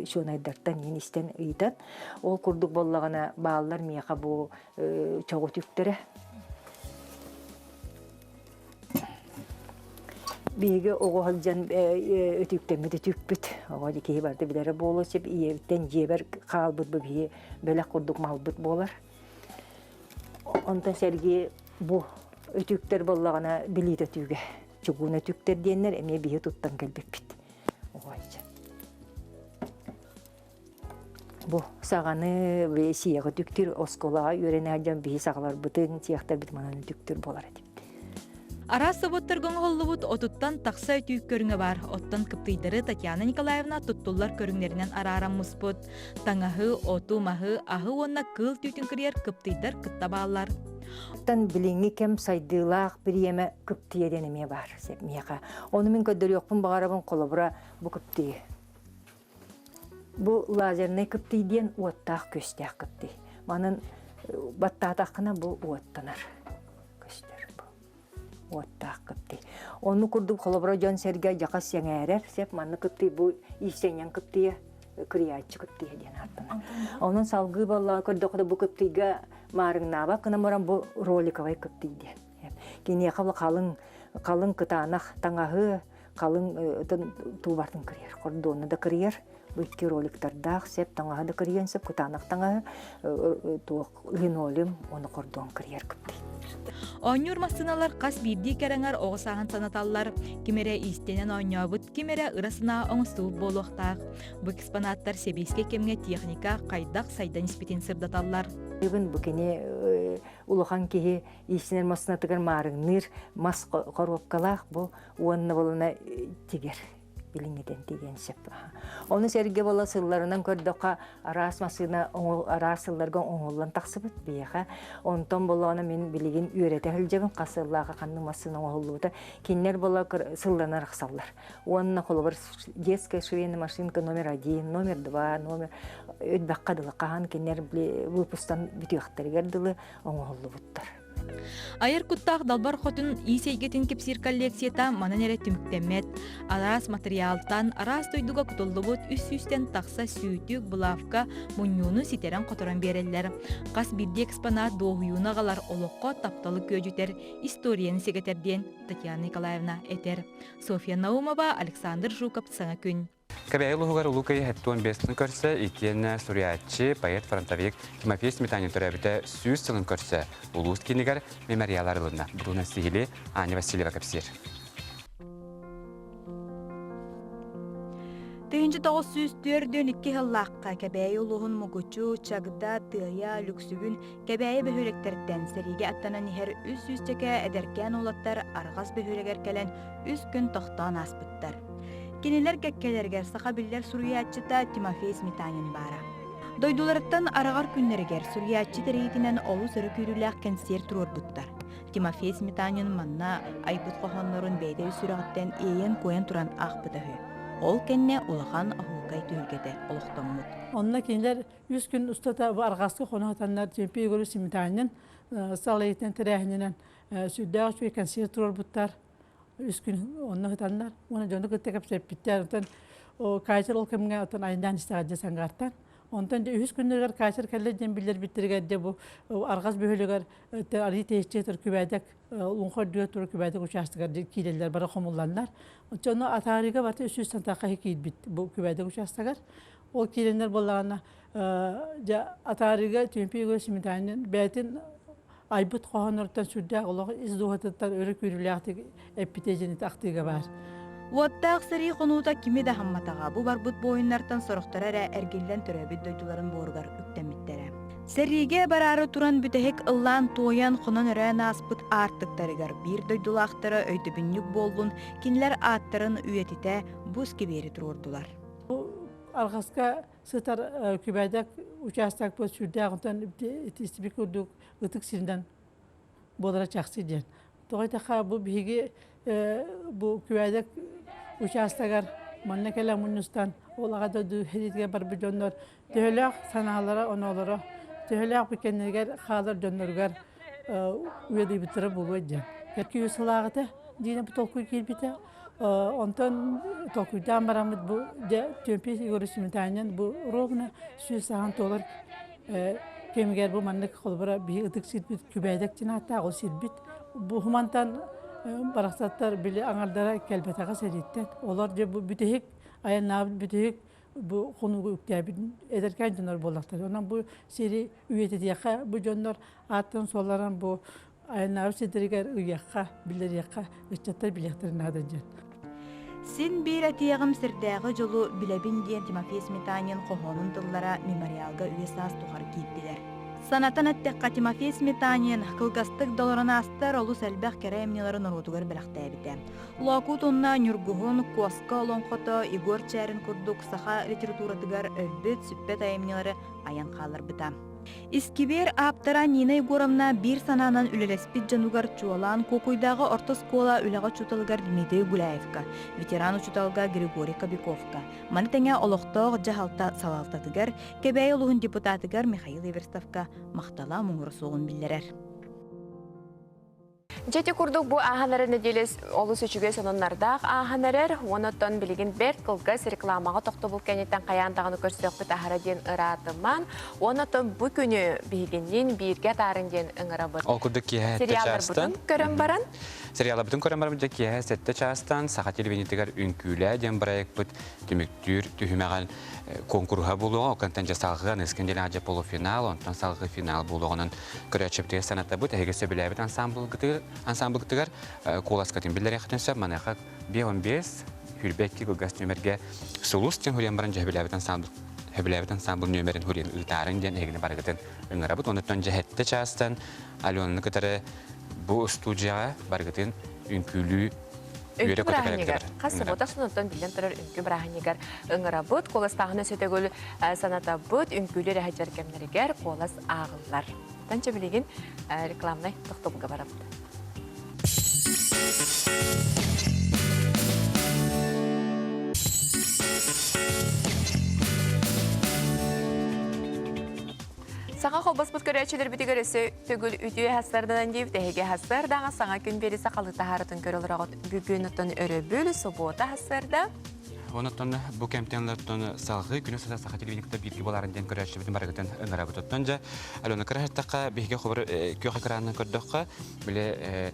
şonaydartan yeni isten ıydan. Ol kurduk bollağına bağlılar miyaqa bu çoğu tüktürü. Bege oğu halcan ötüktemedi tükbüt. Oğu dikeyi bardı bilere boğulu sep iyevitten jeber qalbıt bu biye böyle kurduk malbıt boğular. Ondan sergi bu ötükter bollağına bilit ötüge. Çuğuna tükter diyenler emeğe bihe tuttan gelbepit. Bu sağanı ve siyağı tüktür oskolağa yörene alcan bihe sağlar bıtın siyahtar bit mananı tüktür bolar edip. Арас соботтаргон холлубут отуттан тақса өтүйік көріңі бар. Оттан кыптыйдары Татьяна Николаевна туттулар көріңлерінен арарам мұспут. Таңахы, оту, махы, ахы онна кыл түйтін кірер кыптыйдар кыттабалар. Оттан біліңі кем сайдылақ бір еме күптіе денеме бар. Оны мен көдір жоқпын бағарабын қолыбыра бұл күптіе. Бұл лазерный күптейден уаттақ көстәқ күптей. Манын баттатақына бұл уаттанар. Көстер бұл. Уаттақ күптей. Оны күрдік қолыбыра жон серге жақас сеңәрер. Сеп маны күптей бұл исенен күптейе. Күриятчы күптейе ден артына. Оның салғы болла көрдіқі бұл күптейге марыңнаба кына моран бұл роликовай күптейден. Кене қабыл қалың кытанақ таңағы қалың тубардың кірер. Кордоны да кірер. Бүйтке роликтардақ сеп таңағы да кірген сеп кытанақ таңағы линолеум оны кордон кірер күптей. Оңнюр масыналар қас бирди кәрәңар оғысағын санаталлар. Кемере истенен оңнябыт, кемере ырасына оңсу болуқтақ. Бұл экспонаттар себеске кемге техника қайдақ сайдан іспетен сырдаталлар. Бүгін бүкене улахан кеге истенен масына тігір марыңныр, мас коробкалақ бұл уанны болына тегер. Билиңеден деген сеп. Оны серге бола сылларынан көрдіқа арас масына арас сылларға оңылан тақсыбыт бейға. Онтан болағына мен білеген үйреті әлжегін қасыллаға қанның масына оңылуыда. Кенлер бола сыллана рақсаллар. Онына қолы бір детская швейная машинка номер 1, номер 2, номер өтбаққадылы қаған кенлер выпустан бүтіяқтаргерділі оңылуыттар. Айыр куттақ далбар хотын исейгетін кепсир коллекцията манан эре түміктемет. Арас материалтан арас тойдуға кутулдубут үс-үстен тақса сүйтік булавка мұнюны ситерен которан берелер. Қас бірде экспонат доғуюна ғалар олыққа тапталы көжітер историяны секетерден Татьяна Николаевна этер. Софья Наумова, Александр Жуков, Саңа күн. Кабяйлы хугар улукай хэттуан бестін көрсі, итен суриятчы, поэт, фронтовик Тимофей Сметанин төрәбіті сүйіз сылын көрсі. Улуыз кенігер мемориалар ылына. Бруна Стихили, Аня Васильева Капсир. Тыгынчы 904-2 хыллаққа кәбәйі улуғын мұгучу, чагда, тыя, люксүгін кәбәйі бөхөлектерден сәриге аттанан ихер үс-үстеке әдеркен олаттар арғас бөхөлегер кәлен үс күн тоқтан аспыттар. Кенелер кәккелергер саха биллер суриятчыта Тимофей Сметанин бара. Дойдуларыттан арағар күннергер суриятчы тәрейтінен олу сөрі күріләқ кәнсер тұрор бұттар. Тимофей Сметанин манна айбыт қоғанларын бәйді сүрағыттен eyен көйен тұран ақ бұтағы. Ол кәнне улахан ахуқай түйілгеді олықтамыд. Онна кенелер 100 күн ұстата арғасқы қонағатанлар Тимофей Сметанин салайытын тәрәхінен сүрдәғі шөй кәнсер тұрор бұттар. Үскün onu hıtanlar, onu canı kıttıkıp sepitler, o kaysır ol kemge otan ayından istağacı sangartan. Ondan da 3 günler kaysır kellejen bilir bitirgede bu argaz bölüger ali teşçetir kübedek unqor diyor kübedek uçastıgar kileler bara komullanlar. Onu atariga batı üstüsten taqa kid bit bu kübedek uçastıgar. O kileler bollarına ja atariga Tümpi Smetani'nin betin Aybıt qoğanırdan sürdəq olağı izduhatından örü körüləqtik epitejini taqtiga var. Uattaq sari qonuda kimi də hammatağa bu barbut boyunlardan soruqtara rə ergillen törəbid döyduların borgar üktəmitlərə. Sərriге bararı turan bütəhik ıllan toyan qonan rən aspıt artıqtarıgar bir döydulaqtara öydübünlük bolğun kinlər attарын üyetite buz kiberi tururdular. Arqasqa sıtar kübədək uçastak bu sürdəqdən istibik kurduk ıtık sirinden bolara çaqsıcan. Toğaytaqa bu bihigi bu kübədək uçastagar manna kala munustan olağa da düheditge barbi jonlar töhləq sanalara onalara töhləq bikenlerger xalar jonlargar üyedi bitirib bulacaq. Yakı yusalağıda dine bu tokuy kilbite ondan tokuydan baramız bu Tümpi Smetani'nin bu rovna $100 kemiger bu manlık kolbara bir ıtık silbit kübədək cinatda o silbit bu humantan baraksatlar bile anardara kelbetağa seritten olar bu bütehik ayan nabil bütehik bu konu üktebin ederken jonlar bolaktar. Ondan bu seri üyeti diyaqa bu jonlar atın solaran bu ayan nabil sediriger üyaqa bilir yaqa ıçatlar bilektirin adancan. Sin bir atiyağım sirdəği jolu bilebin diyen Timofey Smetanin qoğonun dıllara memorialga üyesaz tuğar giydiler. Санатан әттәққа Тимофей Сметанин кылгастык доларына астар олус әлбәқ кәрі әмнеларын орудугар біліқті әбіті. Луакут онна Нюргуғын, Коска, Лонқото, Игор Чәрін күрдік саха литературатыгар өлбіт, сүппет әйемнелары аян қалыр біта. Искибер аптара Нина Егоровна bir сананан үлелеспит жанугар чуалан кокуйдағы орта скола үлеға чуталгар Дмитрий Гуляевка, ветеран учуталга Григорий Кобяковка, манытаңа олықтоқ жахалта салалтатыгар, кебәй олығын депутатыгар Михаил Эверстовка мақтала мұңыр соғын білдерер. Жеті күрдік бұ ағанары неделес олыс үшіге сонынлардақ ағанарар, оныттан білігін бәрт қылғыз рекламаға тоқты бұл кәнеттен қаяндағыны көрсөкпіт ағара ден ұратыман, оныттан бұ күні бігінен бірге тарын ден ұңыра бұд. Ол күрдік кие Сериалар бұдың көрін баран? Сериалар бұдың көрін баран бұдың кие сәтті частан, саға телевенетігер үнкүлі ден бірайық бұд түміктүр түхімеған конкурға болуға, оқантан жасалғыған ескенден ажа полуфинал, онтан салғы финал болуғының көрәчіптігі санатта бұд, әйгесі біләбіт ансамбл гытыгар коласкатын биллер яхтын сөп манахак 5-15 хүрбекки газ нөмерге сулус тен хүрен баран жабилабит ансамбл нөмерин хүрен ытарын ден эгне баргытын ыңырабыт онуттан жахетте частан Аленаны кытары бу студияга баргытын үнкүлүү Үнкі бірағынегер. Қасы бота сұнықтан білден тұрар үнкі бірағынегер ұңыра бұд, қолас тағыны сөтегөл саната бұд, үнкілі рәхәджер кемнерігер, қолас ағылар. Танча білеген рекламнай тұқтыбыға барапты. Саға қолбас бұд көрәчелер бітігірісі түгіл үтіе хастардан дейіп, тәхеге хастардаға саңа күн бері сақалықта харытын көрілірағыт бүгін ұттан өрі бөлі собота хастарда. Онуттан бу кемтенлерден салгы күнү саха телевизионда бирги боларын ден көрәшү бүтүн барагытын ыңыра буттан жа Алена Карахтака беге хобыр көхө кранын көрдөккө биле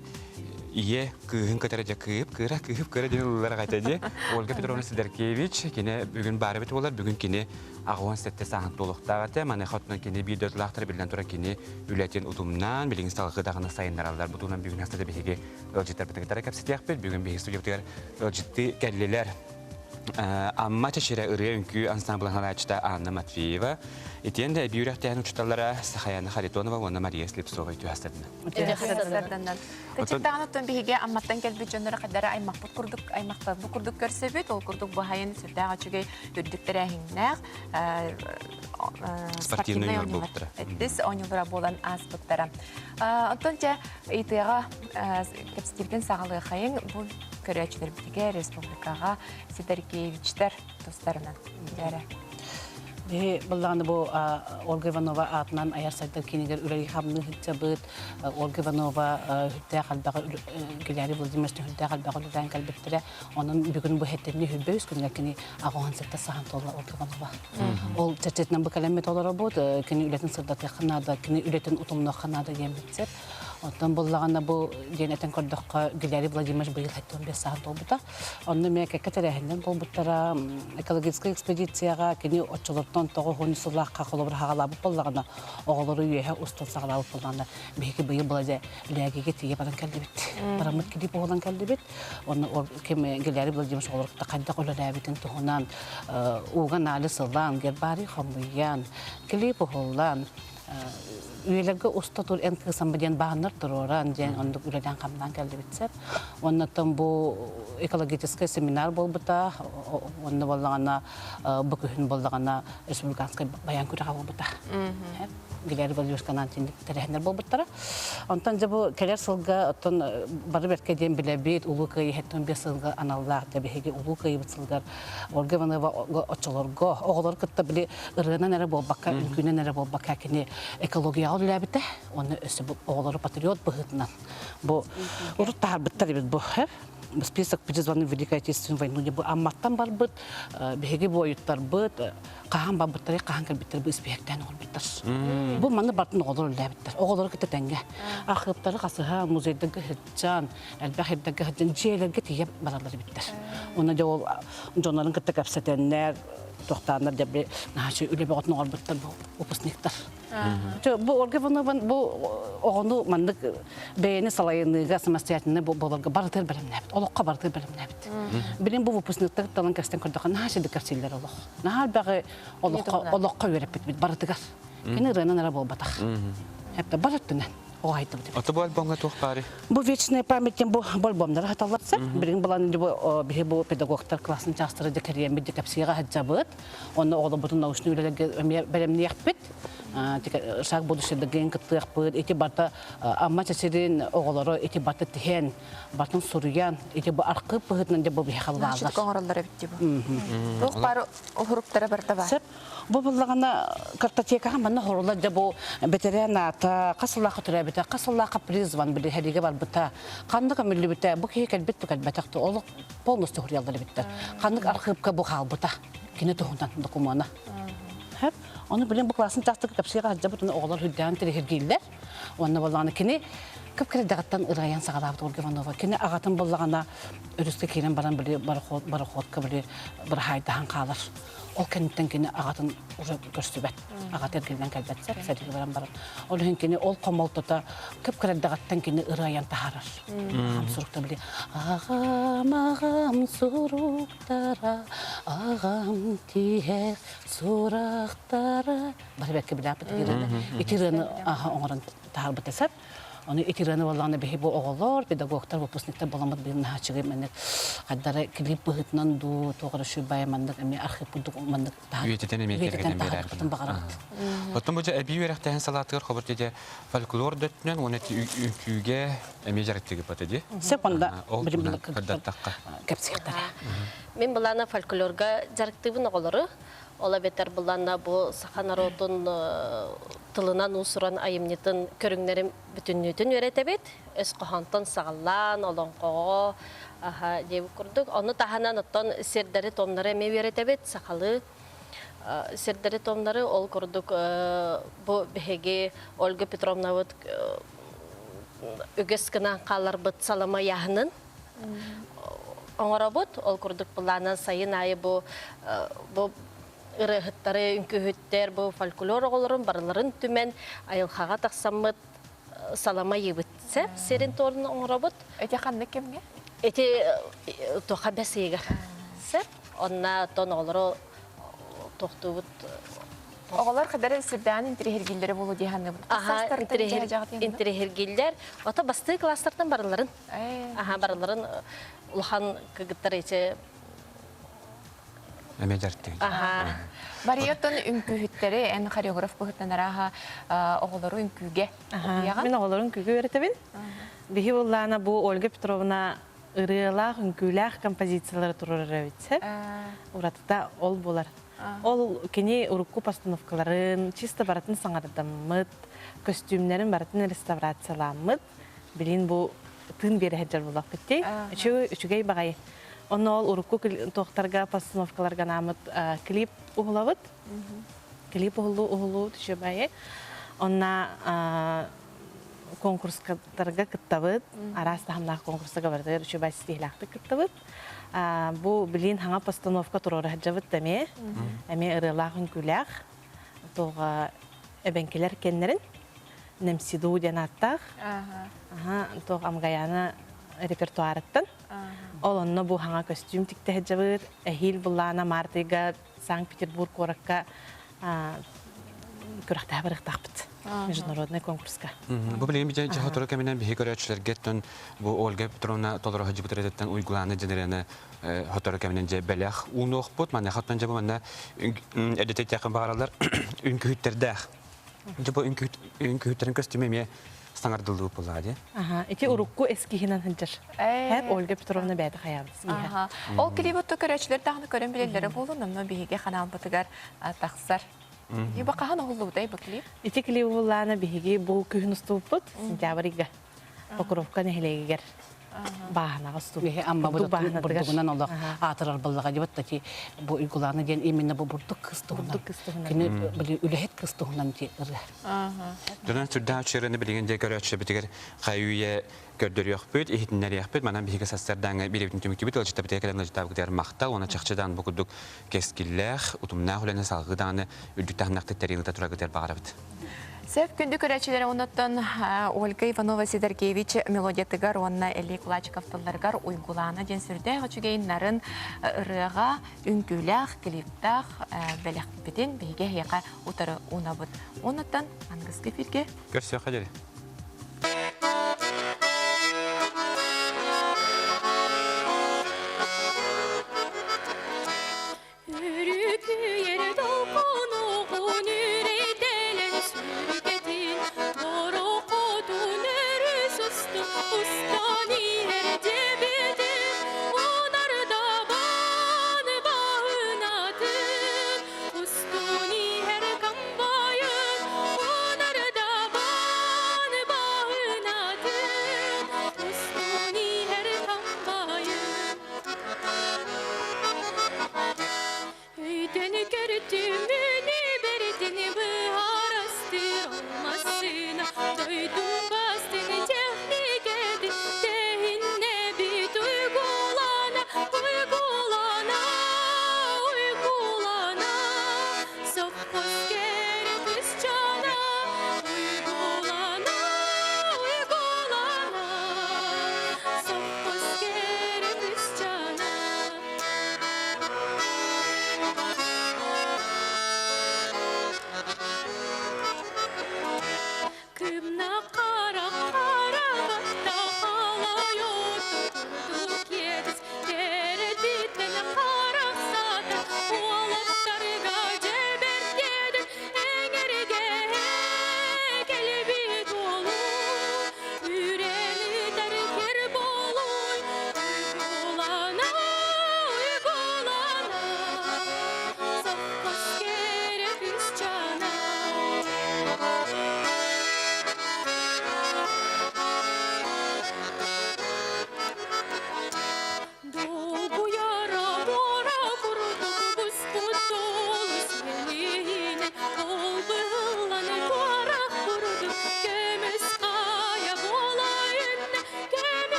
ие кыгын катаража кыра дилер кайтади Ольга Петровна Сидоркевич кине бүгүн бары бит болар бүгүн кине агуан сетте сахан толуктагаты мана хатны кине бидет лахтар билен тура кине үлетен удумнан билин салгы дагына сайындаралар бутунан бүгүн хастада беге өлжиттер битер капситияк бит бүгүн беге студиялар өлжитти келлелер Amma çeşire ırıya ünkü ansamblın halayçta Anna Matveeva. Etiyen de bir yürekten uçutalara Sahayanı Haritonova ve Anna Maria Slipsova ütü hastadına. Ütü hastadından. Kaçıktağın ötün bihige ammattan gelbi jönlere kadar aymaq bu kurduk, aymakta bu kurduk görsebet, ol kurduk bu hayın sürdağı çöge ürdüktere hinler. Sportivный yol bulutları. Ettis 10 yıllara bolan az buttara. Ondan itiyağa kapsitivden sağlığı hayın bu көрәчілер бітіге республикаға Сидоркевичтер достарынан дәрі. Бұллағаны бұл Ольга Иванова атынан аясайдар кенегер үрәй қамны хүтті бұд. Ольга Иванова хүтті қалбағы, Гүләрі Владимировичтің хүтті қалбағы үлдән кәлбеттірі. Оның бүгін бұл хеттеріне хүлбе өскінге кені ағуан сәтті саған толы Ольга Иванова. Ол чәрчетінен бұл кәлемет олары бұд. Кені үлетін сырдаты қанады, кені үлетін ұтымны қанады ембетсер. Ondan bullağına bu cennetten kordukka Gülleri Vladimir bu yıl hatta 15 saat oldu. Ondan meyke katerehenden bulbutlara ekolojik ekspedisiyaga kini oçoluktan toğu honusulaqa kolobur hağalabı bullağına oğulları üyehe ustul sağlabı bullağına meyke bu yıl bulaca lagige tiye baran keldi bit. Baramut kidi boğulan keldi bit. Ondan kime Gülleri Vladimir olarak da kadda kololabitin tuhunan uğan ali sılan gerbari xambuyan kili boğulan üyelerge usta tur en kısan beden bağınır dururan diyen onduk üleden kamdan geldi bitsep. Ondan bu ekolojik seminar bolbuta, onda bollağına bu kühün bollağına Respublikanskay bayan kürağı bolbuta. Gülleri Vladimir kanantinlik terehender bolbutlara. Ondan bu keler sılga barı berkediyen bile bir ulu kıyı hetton bir sılga anallar da behege ulu kıyı bitsılgar. Olga Ivanova oçolorgo oğulları kıtta bile ırığına nere bolbaka, ülküne nere bolbaka kini ekologiya oluyla bite. Onu ösü oğulları patriot bıhıtından. Bu uruttar bittar bu hep. Список призванный в Великой Отечественной войну не был. А маттан бар быт, беги боюттар быт, кахан бар быттары, кахан калбиттар быт испектен ол биттар. Бұл маны бартын оғылыр үлі биттар. Оғылыр кітті тәнге. Ақыптары қасыға музейдегі хитчан, әлбәқ хитдегі хитчан, жиелерге тие баралары биттар. Оны да ол жонларын кітті кәпсетенлер, тоқтаныр деп нағашы үлі бәғытын оғыл биттар бұл опыснектар. Bu Olga Ivanova'nın bu oğunu mandık beğeni salayınlığı samastiyatını bu bolga barıtır bilimnebit. Olukka barıtır bilimnebit. Bilim bu vupusnıkta talan kasten kırdığı naşı dikkatsiller oluk. Nahal bağı olukka verip bit barıtıgar. Кені рынан ара болбатах. Хәппе бараттынан. Ото бу альбомга тух пари. Бу вечная память бу альбомдар хаталлатса, бирин буланы бу педагогтар классын частыры декария медикапсияга хаджабыт. Оны оглы бутун научный үлелерге беремни яппет. Тик шаг будущедеген кыттыяппыт. Эти барта амма часерин оглары эти барта тихен, бартын сурыян, эти бу аркы пыгытнан деп бу бихаллазар. Нашыт коңороллары битти бу. Тух пары хуруптары барта бар. Бу буллагана картотекаға манна хорулар да бу ветеринарта касыллакы төрә бите касыллакы призван биле хәдиге бар бите кандык милли бите бу кекел бит бу битакты ол полностью хурьялдар бите кандык архивка бу хал бите кине тухундан докумана хәп аны белән бу классын тактык капсыга җабытны оглар хүдән тирегилдер онны булганы кине көпкә дәгаттан ыраян сагалап Ольга кине агатын буллагана өрүскә кирен баран биле барахотка биле бер хайдан калыр. Ол кенттен кене агатын уже көрсөбөт. Агат эргелден келбетсе, сәдиге баран баран. Ол кене ол комолтота көп креддагаттан кене ыраян тахарар. Агам сурукта биле. Агам суруктара, агам тиһер сурактара. Барбекке биле апты. Итирен оңорон тахар бетесеп. Оны итираны валланы бехи бу оголор, педагогтар, выпускниктар боламыд бирин хачыгы менек. Каддары клип быгытнан ду, тоғыры шүбай мандык, эми архив будук мандык тахар. Үйететен эмекергеден берер. Оттон бұжа әбей өрәқтәйін салатығыр қобыр деде фольклор дөттінен, оны үкүйге әме жареттегі патыды? Сеп онда білім каддаттаққа. Кәпсиқтара. Мен бұлана фольклорға жарықтығын оғылары. Ола бетер бұлана бұл сақанаротын тылынан ұсыран айымнетін көріңнерім бүтіннетін өретебет. Өз қоғантын сағалан, олон қоғы деп күрдік. Оны таханан оттан сердері томнары әме өретебет, сақалы. Сердері томнары ол күрдік бұл бігеге Ольга Петровна үгіз кінан қалар бұт салама яғынын. Оңыра бұт, ол күрдік бұлана сайын айы бұл ырыхыттары, үнкүхіттер, бұл фольклор оғылырын, барыларын түмен айылхаға тақсамыт салама ебітсе, серін торын оңыра бұт. Өте қанны кемге? Өте тоқа бәсейгі. Онна тон оғылыры тоқты бұт. Оғылар қадар сүрдән интерехергілдері болу дейханны бұт. Интерехергілдер. Ота басты кластардан барыларын. Барыларын ұлхан көгіттар ете әме жарттың. Бариоттон үнкүхіттері, ән хореограф бұғыттанараға оғылары үнкүге. Мен оғылары үнкүге өретебін. Бихи боллана бұл Ольга Петровна ырылақ, үнкүләқ композициялары тұрыр өретсе. Уратықта ол болар. Ол кене урукку постановкаларын, чисто баратын саңардамыд, костюмлерін баратын реставрацияламыд. Білін бұл тын бері әджар болақ біттей. Үшігей бағайы. Оны ол урукку тоқтарға постановкаларға намыд клип ұғылавыд. Клип ұғылу түші байы. Онна конкурстарға кіттавыд. Арасты хамнағы конкурстыға бардығыр үші бай стихлақты кіттавыд. Бұл білін хаңа постановка тұроры хаджавыд дәме. Әме ырылағын күләқ. Тоға әбәнкелер кеннерін. Немсиду ден аттақ. Тоға амғаяны репертуарыттын. Ол онно бұл хаңа костюм тікті хаджавыд. Әхил бұллана мартыға Санкт-Петербург ораққа көріқтағы біріқтақпыд. Международный конкурска. Бұл білген бейде жағатыры кәменен бейі көрәтшілергеттен бұл Ольга Петровна толыры хаджы бұтыредеттен ұйғыланы женерені ғатыры кәменен же бәләқ ұны оқпыд. Мана қаттан жабы мана әдетет яқын бағаралар үнкүхіттердәқ. Жабы үнкүхіттерін костюмеме саңардылығы болады. Эти урукку эскихинан хынчар. Хәп Ольга Петровна бәді қаябыз. Ол клиботты көрәтшілер тағыны көрін білелері болу, намна бейге қанал бұтығар тақсар. Еба қаған оғылудай бұл клип? Эти клип болланы бейге бұл күйін ұстуып бұд, сентябрыға. Покровка нәхілегігер. Бағанаға ұстуып. Амма бұдығынан олық атырар болыға деп өтті. Бұл үйгіланы ден емені бұл бұрдық қыстығынан. Кені үләхет қыстығынан ұры. Донан сүрден үшеріні білген де көрәтші бітігер қайуе көрдөрі өқпөйд, ехетінлері өқпөйд. Манан бейге састардан біревдің түмікті біт, олжыта бітіге кәлемді жытабы кедер мақта, оны чақчыдан бұқыдық кескілләқ, ұтымна құланы салғыданы үлдіктағын нақты тәрелігі тұра кедер бағара біт. Сәп күнді көрәчілері оныттан Ольга Иванова Сидоркевич мелодиятыгар онна Эли Кулачковтыларгар уйгулана ден сүрді ғачугейнларын ырыға үңкүләқ, клиптақ, бәләқ бітін бейге хеқа ұтары ұнабыд. Оныттан аңғызғы фирге Көрсі қадері.